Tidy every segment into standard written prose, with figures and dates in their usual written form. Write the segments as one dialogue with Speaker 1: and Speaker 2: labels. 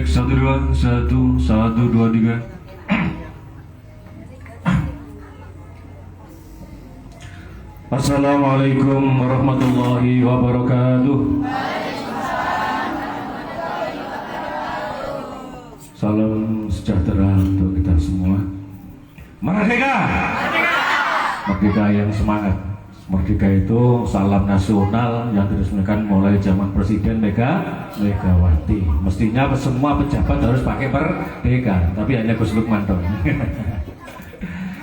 Speaker 1: Cek 1 2 1 1 2 3. Assalamualaikum warahmatullahi wabarakatuh. Salam sejahtera untuk kita semua. Merdeka! Merdeka yang semangat. Merdeka itu salam nasional yang diresmikan mulai zaman Presiden Megawati. Mestinya semua pejabat harus pakai merdeka, tapi hanya Gus Lukman dong.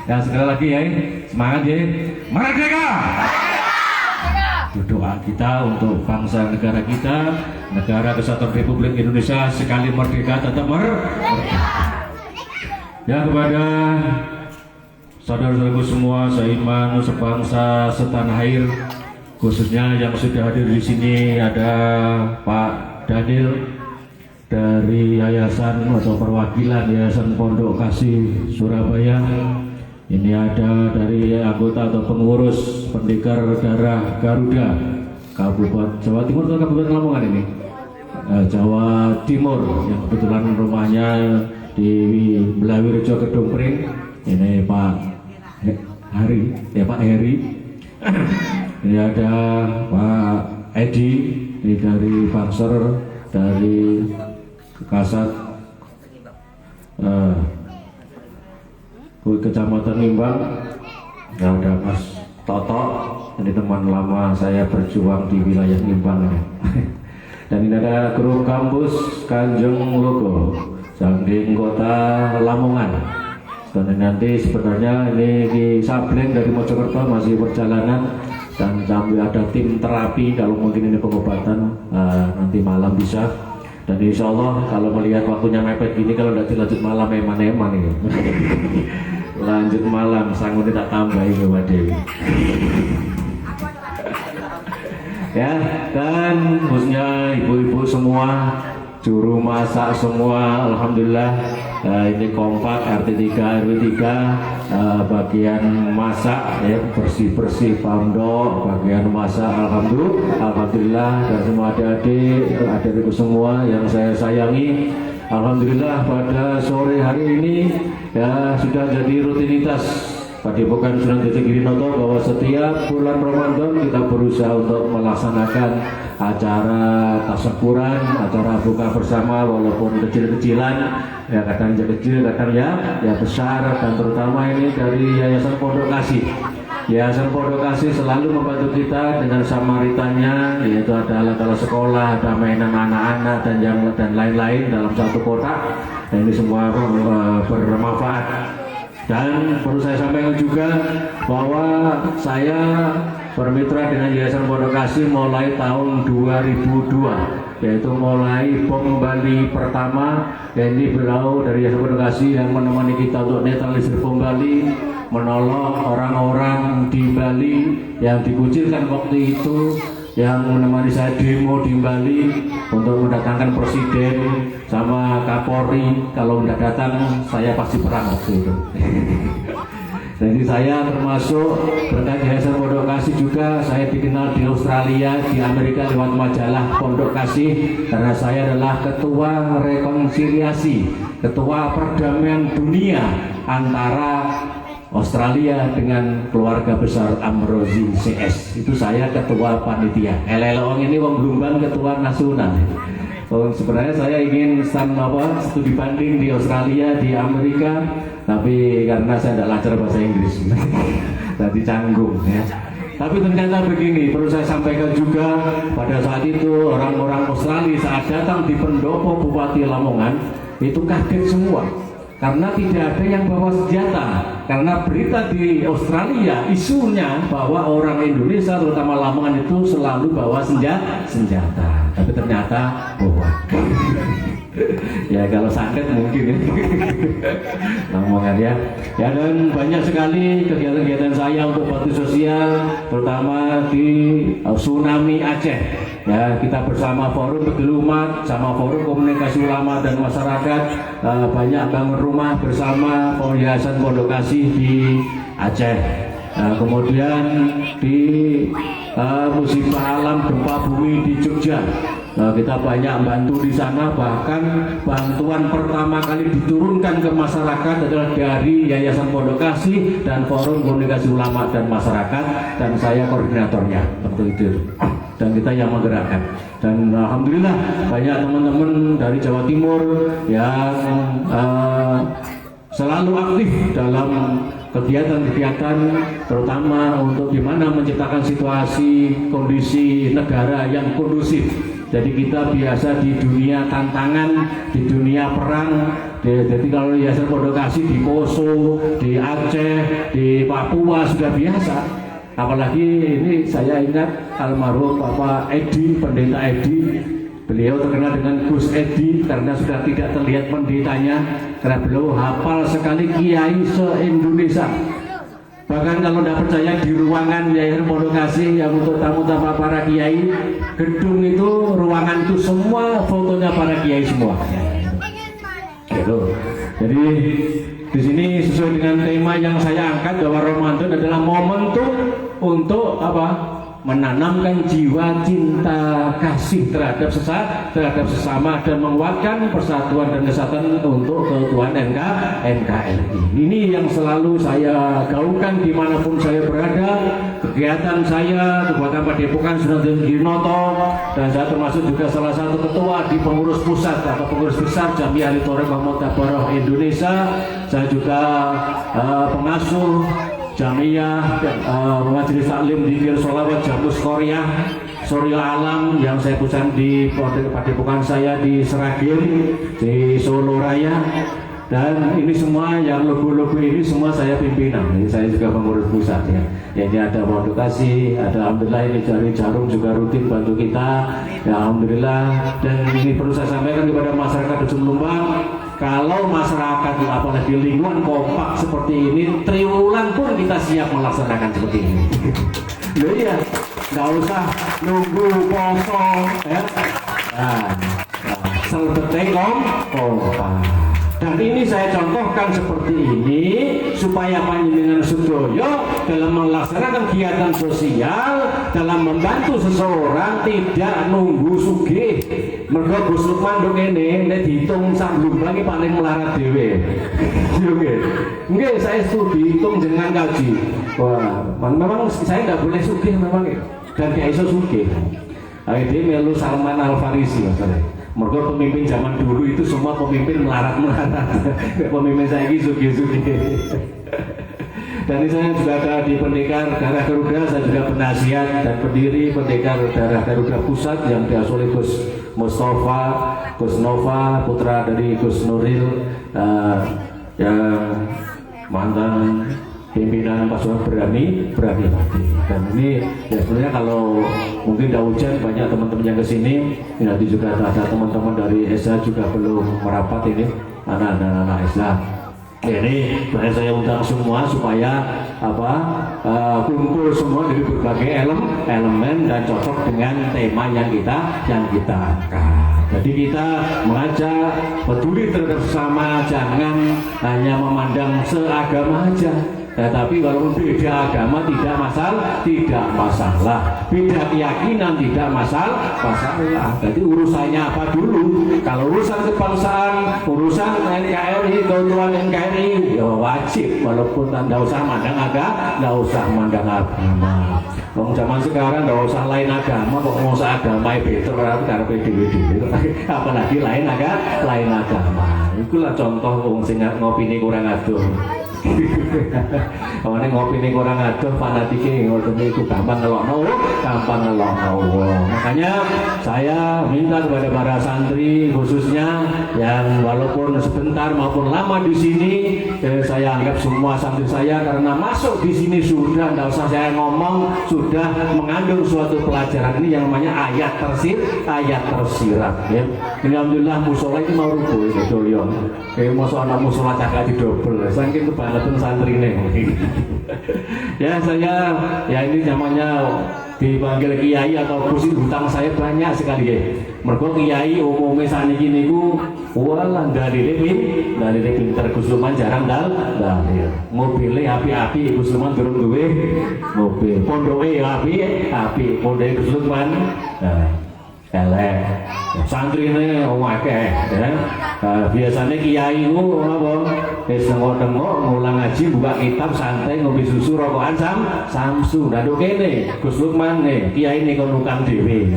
Speaker 1: Ya sekali lagi ya, semangat ya. Merdeka! Doa kita untuk bangsa negara kita, Negara Kesatuan Republik Indonesia sekali merdeka tetap merdeka. Ya kepada saudara-saudaraku semua, seiman, sebangsa, setanah air, khususnya yang sudah hadir di sini ada Pak Daniel dari Yayasan atau perwakilan Yayasan Pondok Kasih Surabaya. Ini ada dari anggota atau pengurus Pendekar Darah Garuda Kabupaten Jawa Timur atau Kabupaten Lamongan ini? Jawa Timur, yang kebetulan rumahnya di Belawirejo Kedung Pring. Ini Pak Hari, ya Pak Heri. Ini ada Pak Edi, ini dari Banser, dari Kasat Kecamatan Limbang. Ya udah Mas Toto, ini teman lama saya berjuang di wilayah Limbang ini. Dan ini ada grup kampus Kanjeng Logo, Sangking Kota Lamongan. Dan nanti sebenarnya ini di Sableng dari Mojokerto masih perjalanan, dan sambil ada tim terapi kalau mungkin ini pengobatan nanti malam bisa. Dan insya Allah kalau melihat waktunya mepet gini, kalau tidak dilanjut malam eman-eman ini. Lanjut malam sanggup tak tambahin ke Dewi. Ya, dan khususnya ibu-ibu semua, juru masak semua, alhamdulillah ini kompak RT 3 RW 3 bagian masak ya, bersih-bersih pondok, bagian masak alhamdulillah, dan semua adik-adikku semua yang saya sayangi, alhamdulillah pada sore hari ini ya sudah jadi rutinitas Padepokan Sunan Giri Girinoto bahwa setiap bulan Ramadan kita berusaha untuk melaksanakan acara tasyakuran, acara buka bersama, walaupun kecil-kecilan, ya kadang kecil, kadang ya besar, dan terutama ini dari Yayasan Pondok Kasih. Yayasan Pondok Kasih selalu membantu kita dengan samaritannya, yaitu ada alat-alat sekolah, ada mainan anak-anak dan lain-lain dalam satu kotak. Dan ini semua bermanfaat. Dan perlu saya sampaikan juga bahwa saya bermitra dengan Yayasan Pondok Kasih mulai tahun 2002, yaitu mulai bom Bali pertama. Dan ini beliau dari Yayasan Pondok Kasih yang menemani kita untuk netralisir bom Bali, menolong orang-orang di Bali yang dikucilkan waktu itu, yang menemani saya demo di Bali untuk mendatangkan presiden sama Kapolri. Kalau tidak datang saya pasti perang waktu itu. Jadi saya termasuk berkat Yayasan Pondok Kasih juga saya dikenal di Australia, di Amerika lewat majalah Pondok Kasih, karena saya adalah ketua rekonsiliasi, ketua perdamaian dunia antara Australia dengan keluarga besar Amrozi CS. Itu saya ketua panitia. LLO ini wong Blumbang ketua nasional. Sebenarnya saya ingin studi banding di Australia, di Amerika, tapi karena saya tidak lancar bahasa Inggris, jadi canggung ya. Tapi ternyata begini, perlu saya sampaikan juga, pada saat itu orang-orang Australia saat datang di pendopo Bupati Lamongan itu kaget semua, karena tidak ada yang bawa senjata. Karena berita di Australia isunya bahwa orang Indonesia terutama Lamongan itu selalu bawa senjata. Tapi ternyata bohong. Ya kalau sakit mungkin ya. Lamongan ya. Ya, dan banyak sekali kegiatan-kegiatan saya untuk bakti sosial, terutama di tsunami Aceh. Ya, kita bersama Forum Pegelumat sama Forum Komunikasi Ulama dan Masyarakat banyak bangun rumah bersama Yayasan Pondok Kasih di Aceh. Kemudian di musibah alam gempa bumi di Jogja, Kita banyak bantu di sana, bahkan bantuan pertama kali diturunkan ke masyarakat adalah dari Yayasan Pondok Kasih dan Forum Komunikasi Ulama dan Masyarakat, dan saya koordinatornya waktu itu, dan kita yang menggerakkan. Dan alhamdulillah banyak teman-teman dari Jawa Timur yang selalu aktif dalam kegiatan-kegiatan, terutama untuk gimana menciptakan situasi kondisi negara yang kondusif. Jadi kita biasa di dunia tantangan, di dunia perang. Jadi kalau Yayasan Pondok Kasih di Poso, di Aceh, di Papua sudah biasa. Apalagi ini saya ingat almarhum Bapak Edi, Pendeta Edi. Beliau terkenal dengan Gus Edi karena sudah tidak terlihat pendetanya, karena beliau hafal sekali kiai se-Indonesia. Bahkan kalau tidak percaya, di ruangan Yayasan Pondok Kasih yang untuk tamu-tamu para kiai, gedung itu, ruangan itu semua fotonya para kiai semua. Gitu. Jadi di sini sesuai dengan tema yang saya angkat, bahwa Ramadan adalah momentum untuk apa? Menanamkan jiwa cinta kasih terhadap sesama, dan menguatkan persatuan dan kesatuan untuk keutuhan NKRI. Ini yang selalu saya gaungkan dimanapun saya berada. Kegiatan saya, kegiatan Padepokan Sunan Ginto, dan saya termasuk juga salah satu ketua di pengurus pusat atau pengurus besar Jamiah Ahli Thoriq Muhammad Tabarok Indonesia. Saya juga pengasuh Jamiah Majelis Taklim di Sholawat Jamus Korea Surya Alam yang saya pusat di Padepokan saya di Seragen di Solo Raya. Dan ini semua yang logo-logo ini semua saya pimpinan. Ini saya juga pengurus pusat ya. Ini ada Pondok Kasih, ada alhamdulillah ini dari Jarum juga rutin bantu kita. Ya alhamdulillah. Dan ini perlu saya sampaikan kepada masyarakat Dusun Lumbang, kalau masyarakat apalagi lingkungan kompak seperti ini, triwulan pun kita siap melaksanakan seperti ini. Loh iya, nggak usah nunggu poso ya. Selebeteng kompak. Dan ini saya contohkan seperti ini supaya panjenengan sedoyo dalam melaksanakan kegiatan sosial, dalam membantu seseorang tidak nunggu sugih. Mergo Gus Lukman dong ini dihitung sak Lumbang paling melarat dhewe. Nggih, saya studi hitung dengan kaji. Wah, memang saya nggak boleh sugih memang, dan gak iso sugih. Dia melu Salman Al Farisi maksudnya. Mereka pemimpin zaman dulu itu semua pemimpin melarat-melarat. Pemimpin saya ini sugi-sugi. Dan saya juga ada di Pendekar Darah Garuda, saya juga penasihat dan pendiri Pendekar Darah Garuda Pusat yang diasuh oleh Gus Mustafa, Gus Nova, putra dari Gus Nuril, yang mantan pimpinan pasukan berani mati. Dan ini ya sebenarnya kalau mungkin udah hujan, banyak teman-teman yang kesini. Nanti juga ada teman-teman dari ESA juga belum merapat ini, anak-anak ESA. Ini saya undang semua supaya kumpul semua dari berbagai elemen dan cocok dengan tema yang kita angkat. Jadi kita mengajak peduli terhadap sesama, jangan hanya memandang seagama aja. Tetapi walaupun beda agama tidak masalah, beda keyakinan tidak masalah. Jadi urusannya apa dulu? Kalau urusan kebangsaan, urusan NKRI, keutuhan NKRI, ya wajib. Walaupun tidak usah mandang agama. Wong zaman sekarang nggak usah lain agama, kok mau agama betul karena PDWD. Apalagi lain agama. Itulah contoh wong sing ngopini kurang adoh. Awalnya ngopi ini kurang aduh, fanatiki ngoten itu gampang ngelokno. Makanya saya minta kepada para santri khususnya yang walaupun sebentar maupun lama di sini, saya anggap semua santri saya karena masuk di sini sudah tidak usah saya ngomong, sudah mengandung suatu pelajaran ini yang namanya ayat tersirat. Ya. Ini alhamdulillah musola ini mau rubuh gitu ya. Kayak masuk anak musola cakap di double, saking kebangetan santri nih. Ya saya, ya ini namanya dipanggil kiai atau kursi hutang saya banyak sekali ya. Mergo kiai umumnya saniki niku walah dari pinter, Gus Luman jarang dalil. Mobilnya api-api, Gus Luman durung duwe mobil. Pondoke api, pondoke Gus Luman. Nah, elek. Santrine akeh ya. Biasanya kiai ku apa wis tengok-tengok ngulang ngaji buka kitab santai ngombe susu rokokan samsu. Nduk kene Gus Lukman kiai ini konukang dhewe.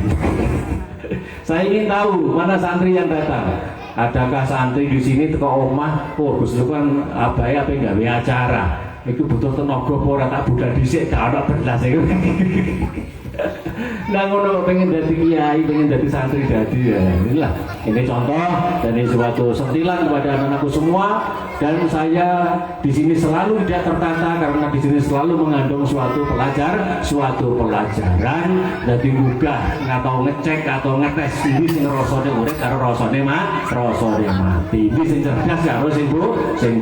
Speaker 1: Saya ingin tahu mana santri yang datang. Adakah santri di sini teko omah, oh Gus Lukman abae apa gawe acara. Iku butuh tenaga apa ora tak budal dhisik gak ono belas iku. Nah ngono pengen jadi kiai, pengen jadi santri jadi ya. Inilah ini contoh dan ini suatu sentilan kepada anak-anakku semua. Dan saya di sini selalu tidak tertata karena di sini selalu mengandung suatu pelajaran. Jadi mudah atau ngecek atau ngetes ini sing rasane urip karo rasane mati. Ini sing cerdas karo sing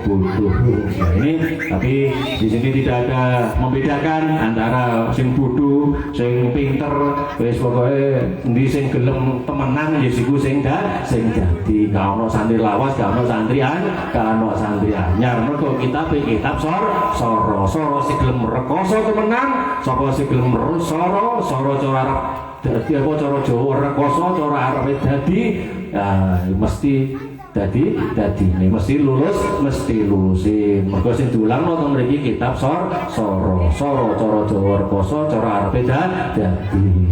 Speaker 1: bodoh. Nah, ini tapi di sini tidak ada membedakan antara sing bodoh, sing pinter, wis pokoke endi sing gelem temenan ya siku sing dadi. Gak ono santri lawas, gak ono santrian, gak ono santri anyar. Mergo kitab soro sing gelem rekoso temenan, sapa sing gelem soro cara Arab dadi apa cara Jawa rekoso, cara Arab dadi mesti dadi ini mesti lulusin. Mergo sing diulangno teng mriki kitab soro cara Jawa rekoso, cara Arab dadi.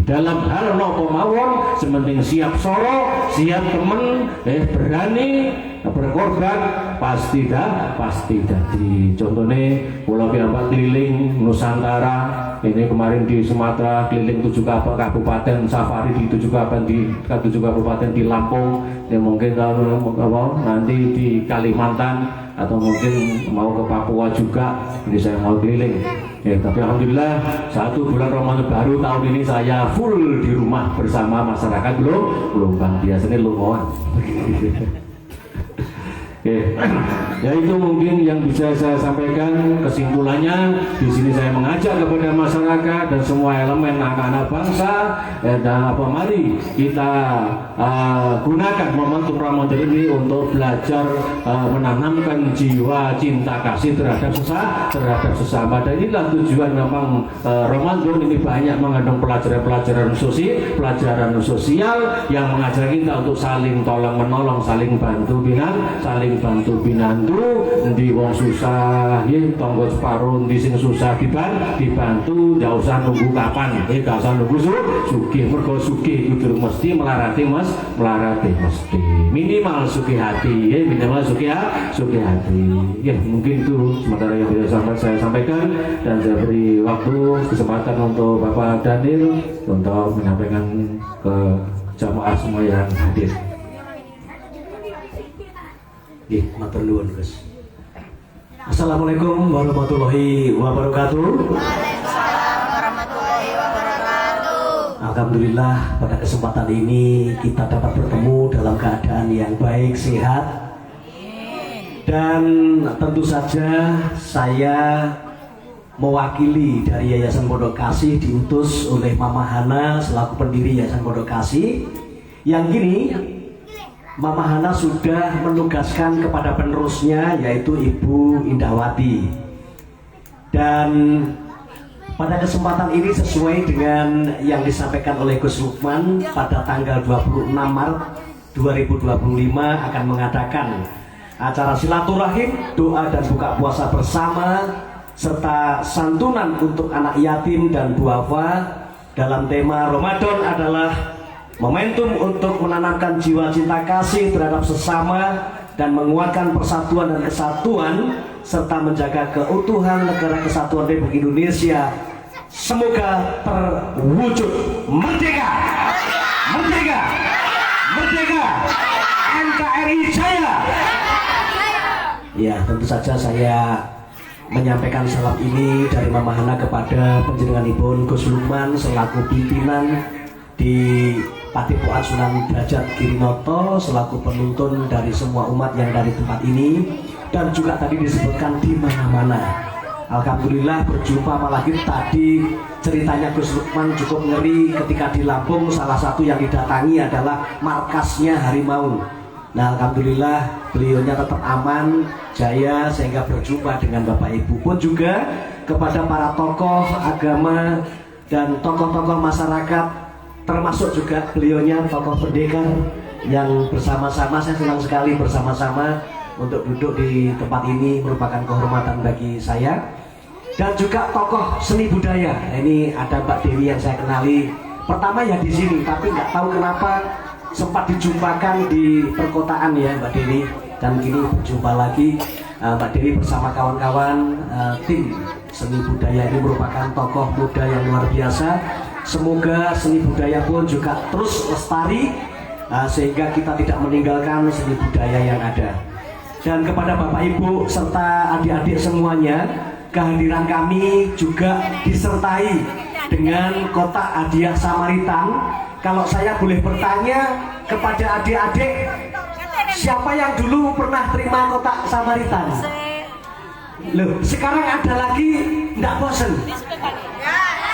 Speaker 1: Dalam hal napa mawon sementing siap soro, siap temen, berani berkorban pasti dadi. Contohnya pulau piyambak keliling Nusantara, ini kemarin di Sumatera keliling 7 kabupaten, safari di 7 kabupaten di Lampung, ya mungkin kalau nanti di Kalimantan atau mungkin mau ke Papua juga, ini saya mau keliling. Ya, tapi alhamdulillah 1 bulan Ramadan baru tahun ini saya full di rumah bersama masyarakat belum bang biasanya lumayan. Ya itu mungkin yang bisa saya sampaikan kesimpulannya. Di sini saya mengajak kepada masyarakat dan semua elemen anak-anak bangsa dan mari kita gunakan momentum Ramadan ini untuk belajar menanamkan jiwa cinta kasih terhadap sesama. Dan inilah tujuan memang Ramadan ini banyak mengandung pelajaran sosial yang mengajar kita untuk saling tolong menolong, saling bantu binantu di wong susah ya tonggo separuh di sing susah dibantu, gak usah nunggu kapan gak usah nunggu sugih. Mergo sugih kudu mesti melarati mesti minimal sugih hati ya, minimal sugih hati ya. Mungkin itu sementara yang bisa saya sampaikan dan saya beri waktu kesempatan untuk Bapak Daniel untuk menyampaikan ke jamaah semua yang hadir.
Speaker 2: Matur nuwun Gus. Assalamualaikum warahmatullahi wabarakatuh.
Speaker 3: Waalaikumsalam warahmatullahi wabarakatuh.
Speaker 2: Alhamdulillah pada kesempatan ini kita dapat bertemu dalam keadaan yang baik, sehat. Dan tentu saja saya mewakili dari Yayasan Pondok Kasih diutus oleh Mama Hana selaku pendiri Yayasan Pondok Kasih. Yang kini Mama Hana sudah menugaskan kepada penerusnya yaitu Ibu Indahwati. Dan pada kesempatan ini sesuai dengan yang disampaikan oleh Gus Lukman pada tanggal 26 Maret 2025 akan mengadakan acara silaturahim, doa dan buka puasa bersama serta santunan untuk anak yatim dan duafa dalam tema Ramadan adalah momentum untuk menanamkan jiwa cinta kasih terhadap sesama dan menguatkan persatuan dan kesatuan serta menjaga keutuhan negara kesatuan Republik Indonesia. Semoga terwujud merdeka, merdeka, merdeka, NKRI Jaya. Ya, tentu saja saya menyampaikan salam ini dari Mama Hana kepada Panjenenganipun Gus Lukman selaku pimpinan di Padepokan Sunan Derajat Girinoto selaku penuntun dari semua umat yang dari tempat ini, dan juga tadi disebutkan di mana-mana. Alhamdulillah berjumpa, apalagi tadi ceritanya Gus Lukman cukup ngeri ketika di Lampung salah satu yang didatangi adalah markasnya harimau. Nah alhamdulillah beliaunya tetap aman, jaya, sehingga berjumpa dengan Bapak Ibu. Pun juga kepada para tokoh agama dan tokoh-tokoh masyarakat termasuk juga beliaunya tokoh pendekar yang bersama-sama, saya senang sekali bersama-sama untuk duduk di tempat ini, merupakan kehormatan bagi saya. Dan juga tokoh seni budaya, ini ada Mbak Dewi yang saya kenali pertama ya di sini, tapi nggak tahu kenapa sempat dijumpakan di perkotaan ya Mbak Dewi, dan kini berjumpa lagi. Mbak Dewi bersama kawan-kawan tim seni budaya ini merupakan tokoh muda yang luar biasa. Semoga seni budaya pun juga terus lestari sehingga kita tidak meninggalkan seni budaya yang ada. Dan kepada Bapak Ibu serta adik-adik semuanya, kehadiran kami juga disertai dengan kotak hadiah Samaritan. Kalau saya boleh bertanya kepada adik-adik, siapa yang dulu pernah terima kotak Samaritan? Loh, sekarang ada lagi, enggak bosen?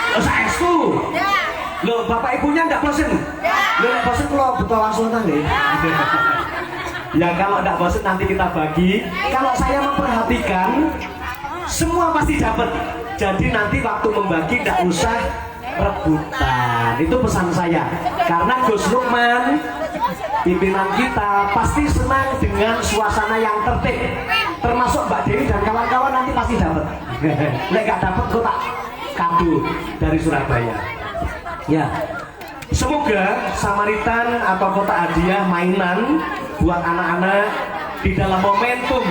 Speaker 2: Loh, saya itu. Loh, bapak ibunya enggak bosen? Loh, enggak bosen kalau betul langsung tangga. Ya kalau enggak bosen nanti kita bagi. Kalau saya memperhatikan, semua pasti dapat. Jadi nanti waktu membagi enggak usah rebutan. Itu pesan saya. Karena Gus Lukman, pimpinan kita, pasti senang dengan suasana yang tertib. Termasuk Mbak Dewi dan kawan-kawan nanti pasti dapat. Nek gak dapat kotak kado dari Surabaya. Ya, semoga Samaritan atau kotak hadiah mainan buat anak-anak di dalam momentum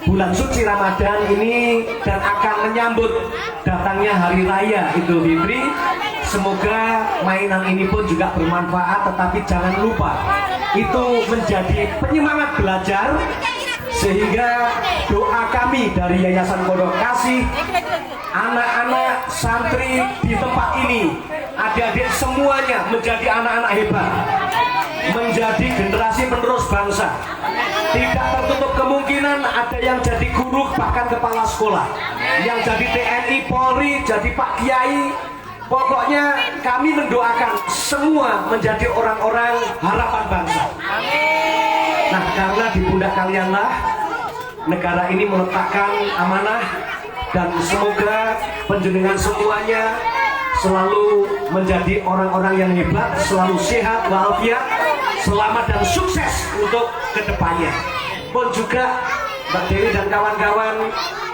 Speaker 2: bulan suci Ramadan ini dan akan menyambut datangnya Hari Raya Idul Fitri. Semoga mainan ini pun juga bermanfaat, tetapi jangan lupa itu menjadi penyemangat belajar, sehingga doa kami dari Yayasan Pondok Kasih, anak-anak santri di tempat ini, adik-adik semuanya menjadi anak-anak hebat, menjadi generasi penerus bangsa. Tidak tertutup kemungkinan ada yang jadi guru, bahkan kepala sekolah, yang jadi TNI, Polri, jadi Pak Kiai. Pokoknya kami mendoakan semua menjadi orang-orang harapan bangsa. Nah, karena di pundak kalianlah negara ini meletakkan amanah, dan semoga penjenengan semuanya selalu menjadi orang-orang yang hebat, selalu sehat walafiat, selamat dan sukses untuk kedepannya. Pun juga Mbak Dewi dan kawan-kawan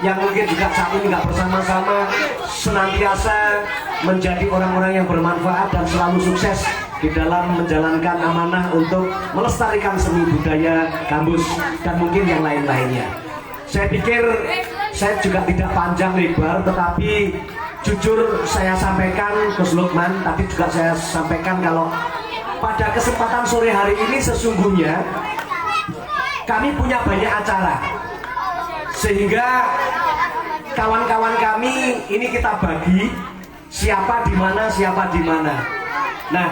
Speaker 2: yang mungkin juga saat ini nggak bersama-sama, senantiasa menjadi orang-orang yang bermanfaat dan selalu sukses di dalam menjalankan amanah untuk melestarikan seni budaya Gambus dan mungkin yang lain-lainnya. Saya pikir saya juga tidak panjang lebar, tetapi jujur saya sampaikan Gus Lukman, tadi juga saya sampaikan kalau pada kesempatan sore hari ini sesungguhnya kami punya banyak acara, sehingga kawan-kawan kami ini kita bagi siapa di mana, siapa di mana. Nah,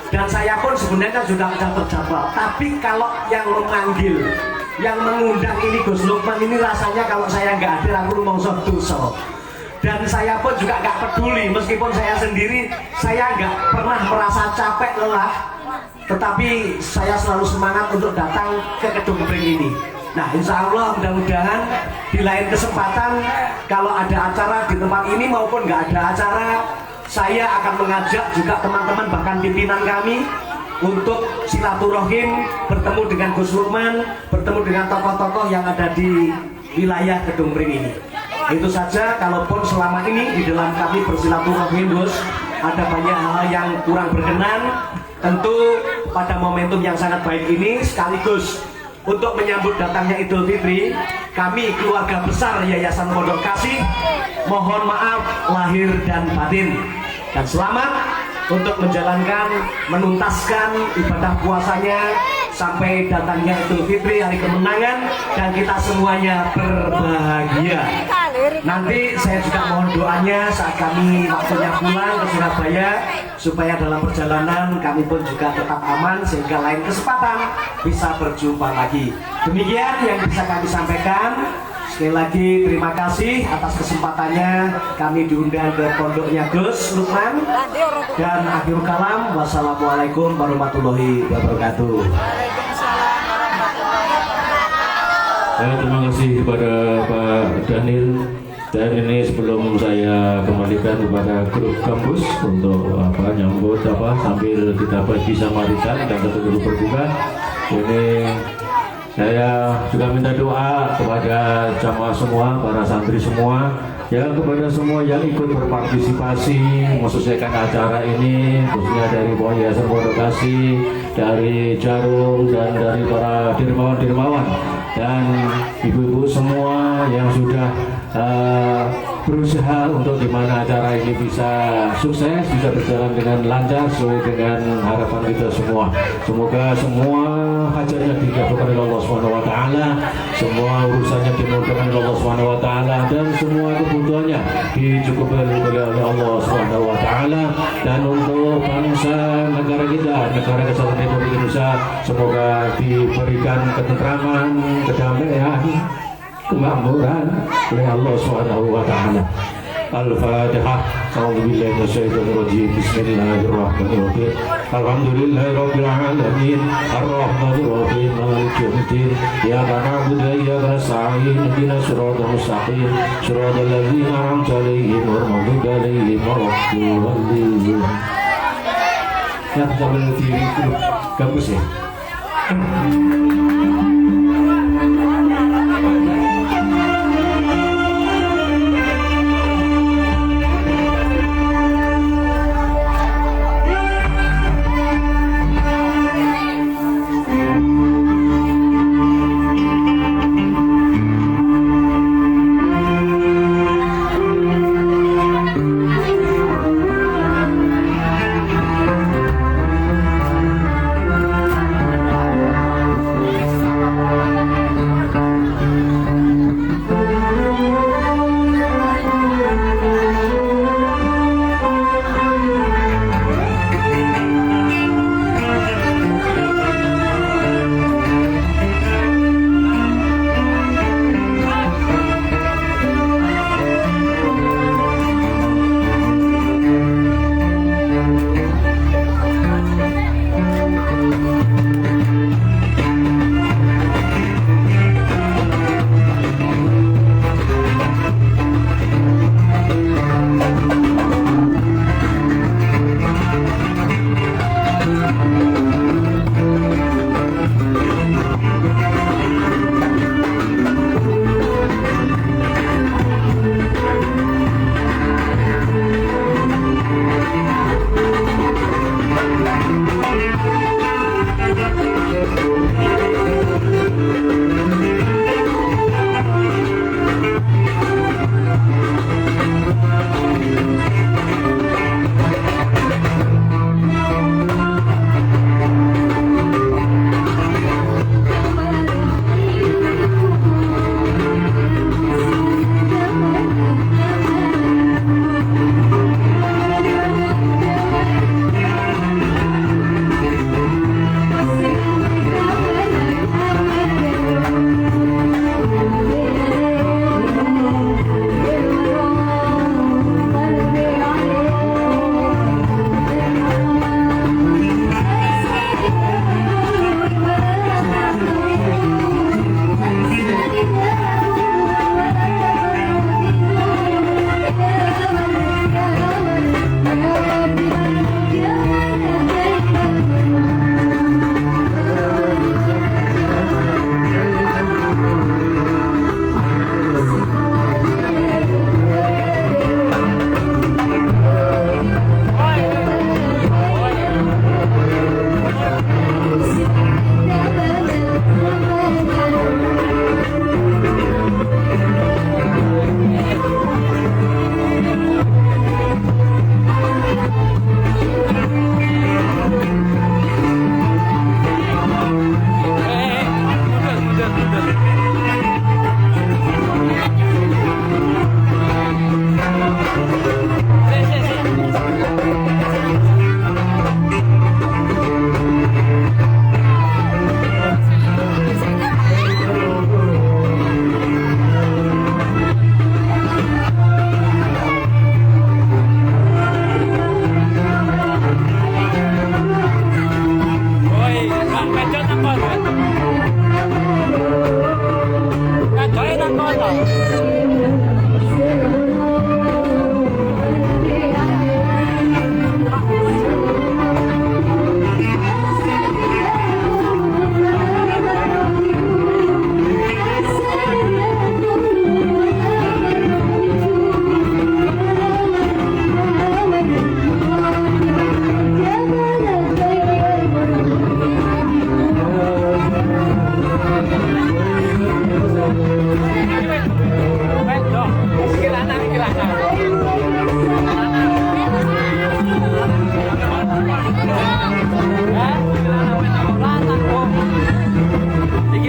Speaker 2: dan saya pun sebenarnya sudah terjadwal, tapi kalau yang memanggil, yang mengundang ini Gus Lukman ini rasanya kalau saya nggak hadir aku mongso dosa. Dan saya pun juga nggak peduli, meskipun saya sendiri saya nggak pernah merasa capek lelah, tetapi saya selalu semangat untuk datang ke Kedung Pring ini. Nah, insya Allah mudah-mudahan di lain kesempatan kalau ada acara di tempat ini maupun nggak ada acara, saya akan mengajak juga teman-teman bahkan pimpinan kami untuk silaturahim, bertemu dengan Gus Lukman, bertemu dengan tokoh-tokoh yang ada di wilayah Kedung Pring ini. Itu saja. Kalaupun selama ini di dalam kami bersilaturahim, Gus, ada banyak hal yang kurang berkenan, tentu pada momentum yang sangat baik ini sekaligus untuk menyambut datangnya Idul Fitri, kami keluarga besar Yayasan Pondok Kasih mohon maaf lahir dan batin, dan selamat untuk menjalankan, menuntaskan ibadah puasanya sampai datangnya Idul Fitri, hari kemenangan, dan kita semuanya berbahagia. Nanti saya juga mohon doanya saat kami waktunya pulang ke Surabaya, supaya dalam perjalanan kami pun juga tetap aman, sehingga lain kesempatan bisa berjumpa lagi. Demikian yang bisa kami sampaikan. Sekali lagi terima kasih atas kesempatannya kami diundang ke pondoknya Gus Lukman, dan akhir kalam, wassalamualaikum warahmatullahi wabarakatuh.
Speaker 1: Terima kasih kepada Pak Daniel Dan ini sebelum saya kembalikan kepada grup kampus untuk nyambut sambil kita bagi samaritan dan satu dulu berbuka. Ini saya juga minta doa kepada jamaah semua, para santri semua, ya kepada semua yang ikut berpartisipasi mensukseskan acara ini, khususnya dari Yayasan Pondok Kasih, dari Jarum dan dari para dermawan-dermawan dan ibu-ibu semua yang sudah berusaha untuk dimana acara ini bisa sukses, bisa berjalan dengan lancar sesuai dengan harapan kita semua. Semoga semua hajatnya dikabulkan oleh Allah Subhanahu wa taala, semua urusannya dimudahkan oleh Allah Subhanahu wa taala dan semua kebutuhannya dicukupi oleh Allah Subhanahu wa taala. Dan untuk bangsa negara kita, negara kesatuan Republik Indonesia, semoga diberikan ketentraman, kedamaian, kemakmuran oleh Allah Subhanahu wa taala. Al-Fatihah. A'udzubillahi minasyaitonir rajim. Bismillahirrahmanirrahim. Alhamdulillahirabbil alamin. Arrahmanir rahim. Maliki yaumiddin. Iyyaka na'budu wa iyyaka nasta'in. Ihdinas siratal mustaqim. Shiratal ladzina an'amta 'alaihim ghairil maghdubi 'alaihim waladdallin. Ya, kita menuju grup kampus ya.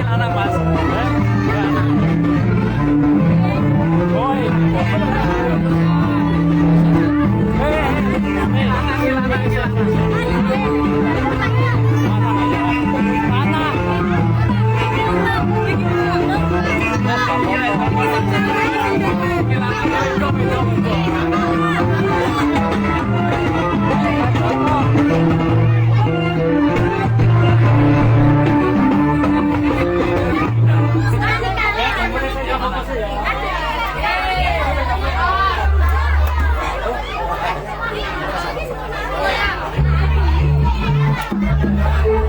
Speaker 4: lanang mas. Boy.
Speaker 3: Thank you.